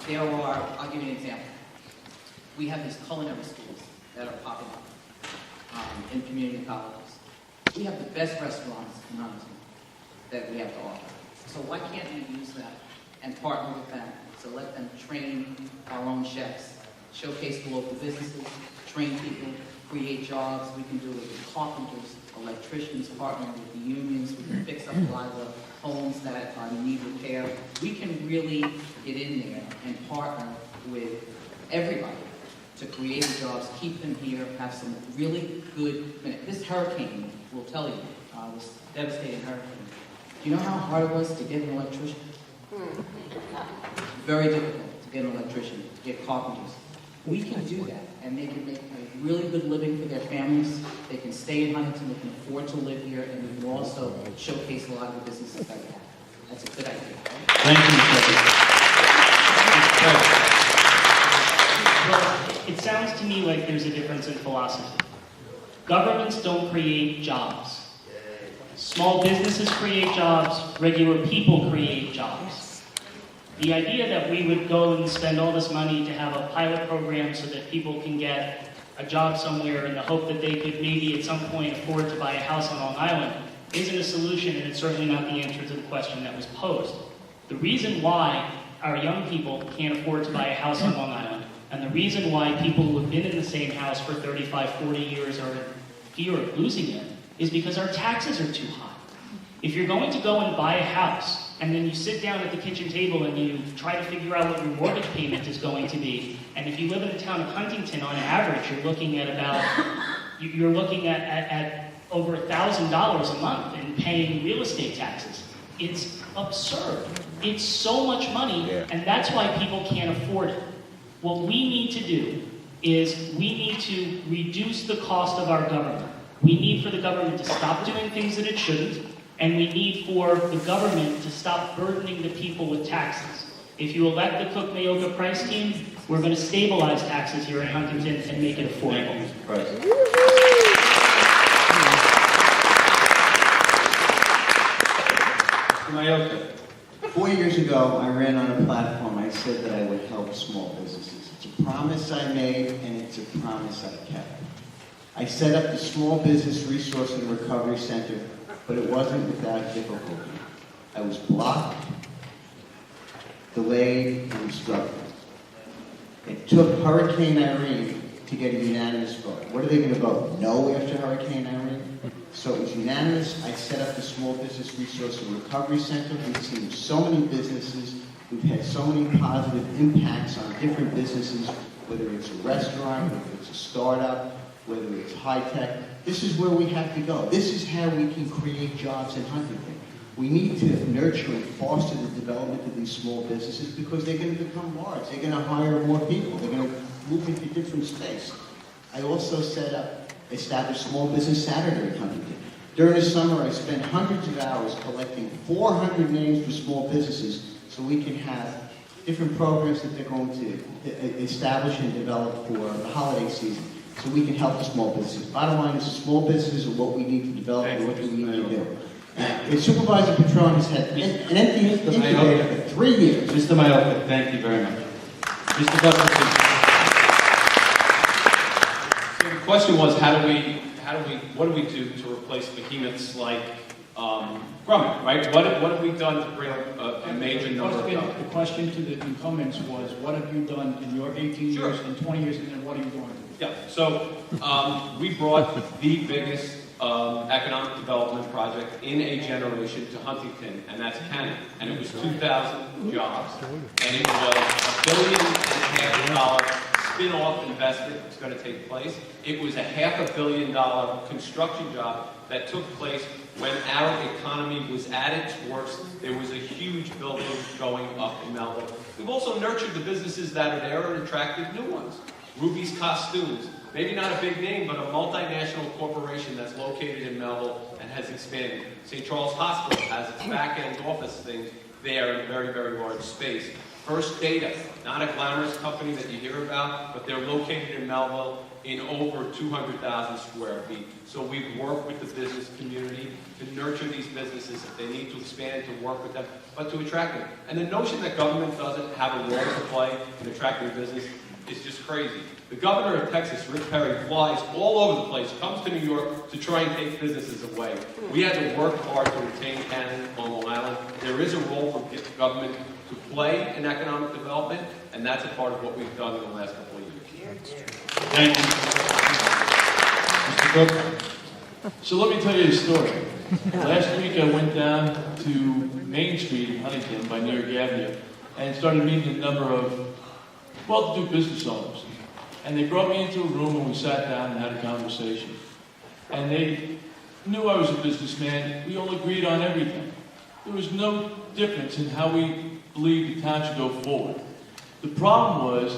there are, I'll give you an example. We have these culinary schools that are popping up in community colleges. We have the best restaurants in Huntington that we have to offer. So why can't we use that and partner with them to let them train our own chefs, showcase the local businesses, train people, create jobs. We can do it with carpenters, electricians, partner with the unions. We can fix up a lot of the homes that need repair. We can really get in there and partner with everybody to create the jobs, keep them here, have some really good. This hurricane will tell you, this devastating hurricane. Do you know how hard it was to get an electrician? Very difficult to get an electrician, to get carpenters. We can do that, and they can make a really good living for their families. They can stay in Huntington, they can afford to live here, and we can also showcase a lot of the businesses that we have. That's a good idea. Thank you, Mr. Well, it sounds to me like there's a difference in philosophy. Governments don't create jobs. Small businesses create jobs, regular people create jobs. The idea that we would go and spend all this money to have a pilot program so that people can get a job somewhere in the hope that they could maybe at some point afford to buy a house on Long Island isn't a solution, and it's certainly not the answer to the question that was posed. The reason why our young people can't afford to buy a house on Long Island, and the reason why people who have been in the same house for 35, 40 years are in fear of losing it, is because our taxes are too high. If you're going to go and buy a house, and then you sit down at the kitchen table and you try to figure out what your mortgage payment is going to be, and if you live in the town of Huntington, on average, you're looking at over $1,000 a month in paying real estate taxes. It's absurd. It's so much money, and that's why people can't afford it. What we need to do is we need to reduce the cost of our government. We need for the government to stop doing things that it shouldn't, and we need for the government to stop burdening the people with taxes. If you elect the Cook-Mayoka price scheme, we're going to stabilize taxes here in Huntington and make it affordable. Mr. Mayoka. 4 years ago, I ran on a platform. I said that I would help small businesses. It's a promise I made, and it's a promise I kept. I set up the Small Business Resource and Recovery Center, but it wasn't without difficulty. I was blocked, delayed, and struggling. It took Hurricane Irene to get a unanimous vote. What are they going to vote? No after Hurricane Irene? So it was unanimous. I set up the Small Business Resource and Recovery Center. We've seen so many businesses. We've had so many positive impacts on different businesses, whether it's a restaurant, whether it's a startup, whether it's high-tech. This is where we have to go. This is how we can create jobs in Huntington. We need to nurture and foster the development of these small businesses because they're going to become large. They're going to hire more people. They're going to move into different space. I also established Small Business Saturday in Huntington. During the summer, I spent hundreds of hours collecting 400 names for small businesses so we can have different programs that they're going to establish and develop for the holiday season so we can help the small businesses. Bottom line is the small businesses are what we need to develop and what we need to do. And Supervisor Patron has had an empty incubator for 3 years. Mr. Mayoka, thank you very much. Mr. Buster. So the question was, what do we do to replace behemoths like Grumman, right? What have we done to bring a major number of jobs? The question to the incumbents was, what have you done in your 18 Sure. years and 20 years, and then what are you going to do? Yeah, so we brought the biggest economic development project in a generation to Huntington, and that's Cannon. And it was 2,000 jobs, and it was $1.5 billion spin-off investment that's going to take place. It was a $500 million construction job that took place when our economy was at its worst. There was a huge building going up in Melville. We've also nurtured the businesses that are there and attracted new ones. Ruby's Costumes, maybe not a big name, but a multinational corporation that's located in Melville and has expanded. St. Charles Hospital has its back-end office things there in a very, very large space. First Data, not a glamorous company that you hear about, but they're located in Melville in over 200,000 square feet. So we've worked with the business community to nurture these businesses if they need to expand, to work with them, but to attract them. And the notion that government doesn't have a role to play in attracting business is just crazy. The governor of Texas, Rick Perry, flies all over the place, comes to New York to try and take businesses away. We had to work hard to retain Canada on Long Island. There is a role for government to play in economic development, and that's a part of what we've done in the last couple of years. Thank you. Mr. Cook? So let me tell you a story. Last week I went down to Main Street in Huntington by New York Avenue and started meeting a number of well-to-do business owners. And they brought me into a room and we sat down and had a conversation. And they knew I was a businessman. We all agreed on everything. There was no difference in how we believed the town should go forward. The problem was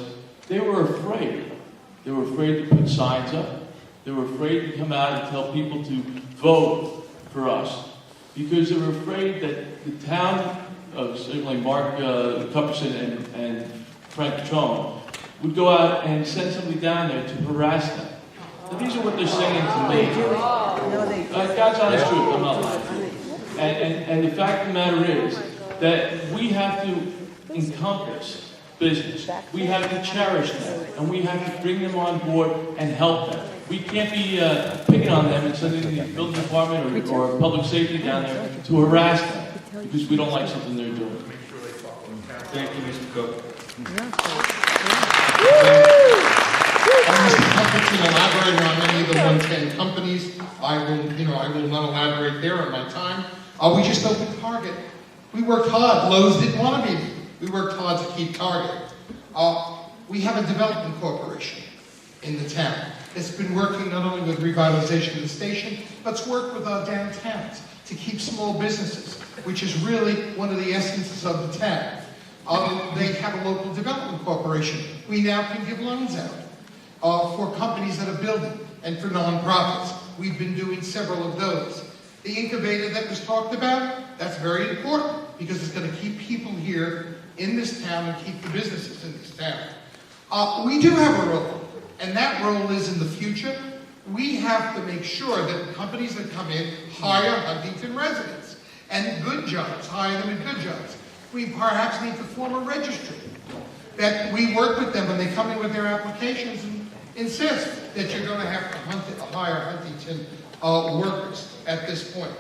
they were afraid. They were afraid to put signs up. They were afraid to come out and tell people to vote for us because they were afraid that the town of certainly Mark Cupperson and Frank Petrone would go out and send somebody down there to harass them. Now, these are what they're saying to me. God's honest truth, I'm not lying. And the fact of the matter is that we have to encompass business. We have to cherish them, and we have to bring them on board and help them. We can't be picking on them and sending the building department or public safety down there to harass them because we don't like something they're doing. Thank you, Mr. Cook. Mr. Humphrey elaborated on many of the 110 companies. I will not elaborate there on my time. We just opened Target. We worked hard. Lowe's didn't want to be. We worked hard to keep Target. We have a development corporation in the town. It's been working not only with revitalization of the station, but it's worked with our downtowns to keep small businesses, which is really one of the essences of the town. They have a local development corporation. We now can give loans out for companies that are building and for nonprofits. We've been doing several of those. The incubator that was talked about, that's very important because it's going to keep people here in this town and keep the businesses in this town. We do have a role, and that role is in the future. We have to make sure that companies that come in hire Huntington residents and good jobs, hire them in good jobs. We perhaps need to form a registry that we work with them when they come in with their applications and insist that you're going to have to hire Huntington workers at this point.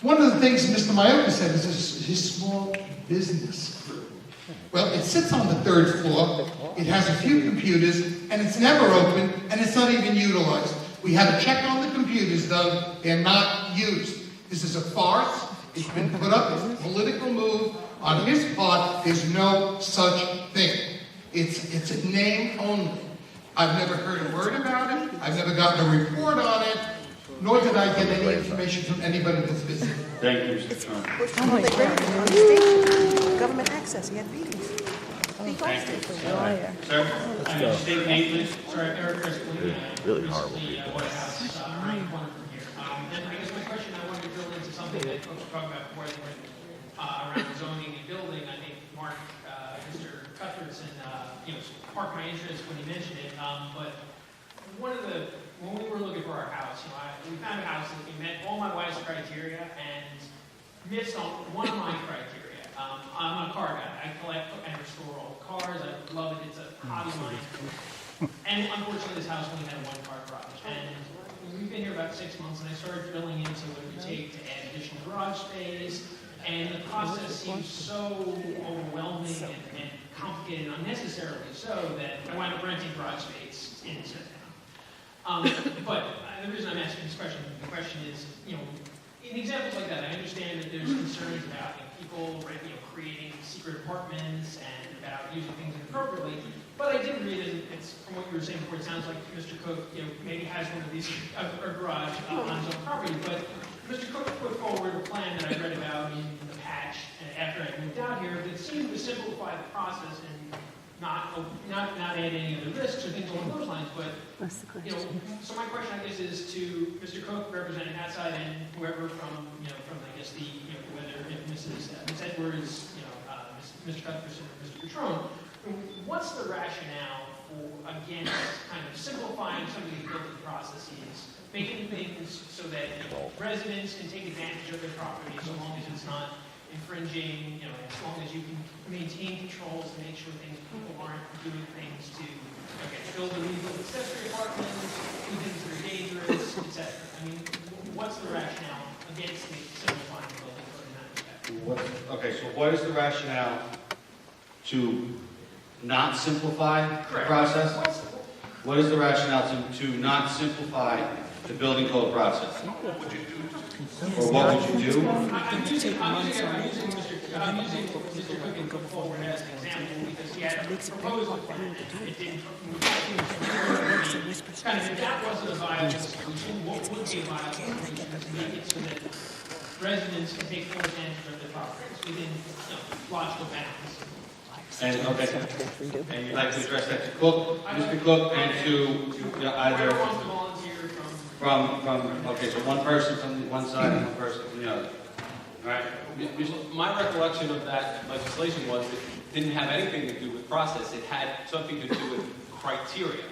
One of the things Mr. Maioka said is his small business group. Well, it sits on the 3rd floor, it has a few computers, and it's never open, and it's not even utilized. We had a check on the computers done, they're not used. This is a farce. It's been put up as a political move on his part. There's no such thing. It's a name only. I've never heard a word about it. I've never gotten a report on it, nor did I get any information from anybody that's visiting. Thank you, Mr. Trump. Government access, he had meetings. Thank you. Sir? State name, please. Sorry, Eric Crispin. Really horrible recently, people. White House, around the corner from here. And I guess my question, I wanted to drill into something that folks were talking about before, around zoning and building. I think Mark, Mr. Cuthbertson, sparked my interest when he mentioned it. But when we were looking for our house, we found a house that met all my wife's criteria and missed on one of my criteria. I'm a car guy. I collect and restore old cars. I love it. It's a hobby of mine. And unfortunately, this house only had a one-car garage. And we've been here about 6 months, and I started drilling into what it would take to add additional garage space. And the process seems so overwhelming and complicated, unnecessarily so, that I wound up renting garage space in this town. But the reason I'm asking this question, the question is, in examples like that, I understand that there's concerns about people, creating secret apartments and about using things inappropriately. But I did read, and it's from what you were saying before, it sounds like Mr. Cook, maybe has one of these, a garage on his own property. But Mr. Cook put forward a plan that I read about in the patch after I moved out here that seemed to simplify the process and not add any other risks or things along those lines. But so my question, I guess, is to Mr. Cook, representing that side, and whoever from I guess whether Miss Edwards, Ms. Mr. Cuthbertson or Mr. Petrone, what's the rationale for against kind of simplifying some of these building processes, making things so that residents can take advantage of their property so long as it's not infringing, as long as you can maintain controls and make sure people aren't doing things to build illegal accessory apartments, do things that are dangerous, etc. I mean, what's the rationale against simplifying the building code in that respect? Okay, so what is the rationale to not simplify the process? What is the rationale to not simplify the building code process? What would you do? Or what would you do? I'm using Mr. Cook forward as an example because he had a proposal plan and it didn't move forward. Kind of, if that wasn't a viable solution, what would be a viable solution to make it so that residents can take full advantage of their properties within logical bounds? And you'd like to address that to Cook, Mr. Cook, and to either okay, so one person from one side and one person from the other. All right. My recollection of that legislation was it didn't have anything to do with process. It had something to do with criteria.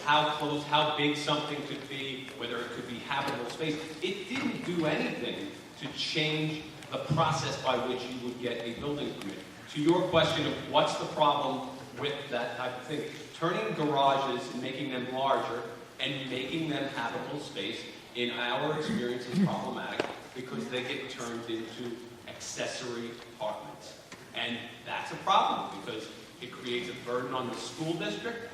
How close, how big something could be, whether it could be habitable space. It didn't do anything to change the process by which you would get a building permit. To your question of what's the problem with that type of thing, turning garages and making them larger and making them habitable space, in our experience, is problematic because they get turned into accessory apartments. And that's a problem because it creates a burden on the school district.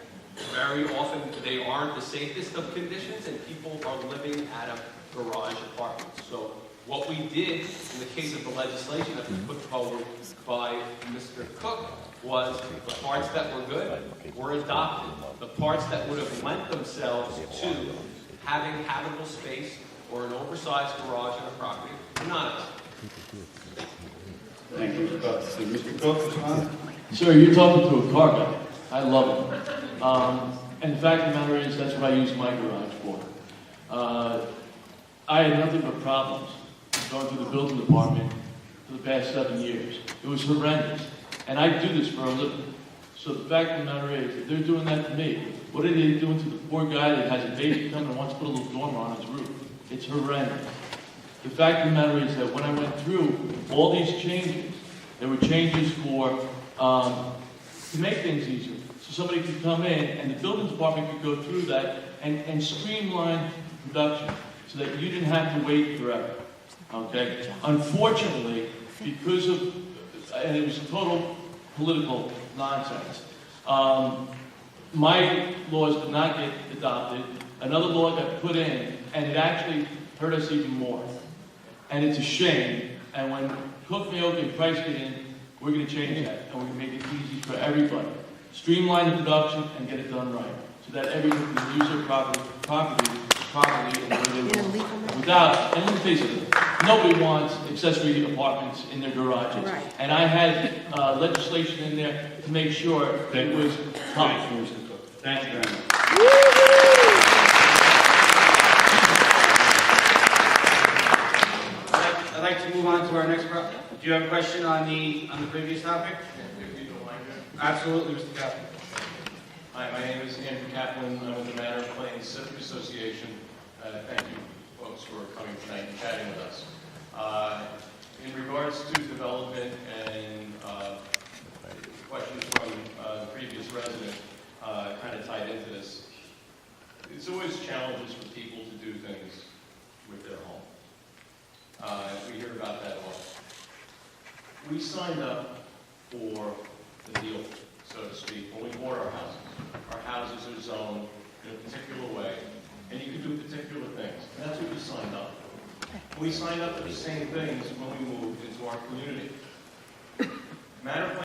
Very often they aren't the safest of conditions and people are living out of garage apartments. So what we did in the case of the legislation that was put forward by Mr. Cook was the parts that were good were adopted. The parts that would have lent themselves to having habitable space or an oversized garage on a property were not. Thank you, Mr. Cook. Mr. Cook, respond? Sir, you're talking to a car guy. I love it. And the fact of the matter is, that's what I use my garage for. I had nothing but problems going through the building department for the past 7 years. It was horrendous. And I do this for a living. So the fact of the matter is, if they're doing that to me, what are they doing to the poor guy that has a baby coming and wants to put a little dormer on his roof? It's horrendous. The fact of the matter is that when I went through all these changes, there were changes for to make things easier. So somebody could come in and the building department could go through that and streamline production so that you didn't have to wait forever. Okay? Unfortunately, because of, and it was total political nonsense, my laws did not get adopted. Another law got put in, and it actually hurt us even more. And it's a shame. And when Cook, Mayock, and Price get in, we're going to change that, and we're going to make it easy for everybody. Streamline the production and get it done right, so that everyone can use their property properly and the way they want. Without, and let me face it, nobody wants accessory apartments in their garages. Right. And I had legislation in there to make sure that it was tough. Thank you very much. I'd like to move on to our next problem. Do you have a question on the previous topic? If you don't mind it. Absolutely, Mr. Kaplan. Hi, my name is Andrew Kaplan. I'm with the Manor Plains Civic Association. Thank you, folks, for coming tonight and chatting with us. In regards to development and questions from the previous resident kind of tied into this, it's always challenges for people to do things with their home. We hear about that a lot. We signed up for the deal, so to speak, when we bought our houses. Our houses are zoned in a particular way, and you can do particular things. And that's what we signed up for. We signed up for the same things when we moved into our community. Manor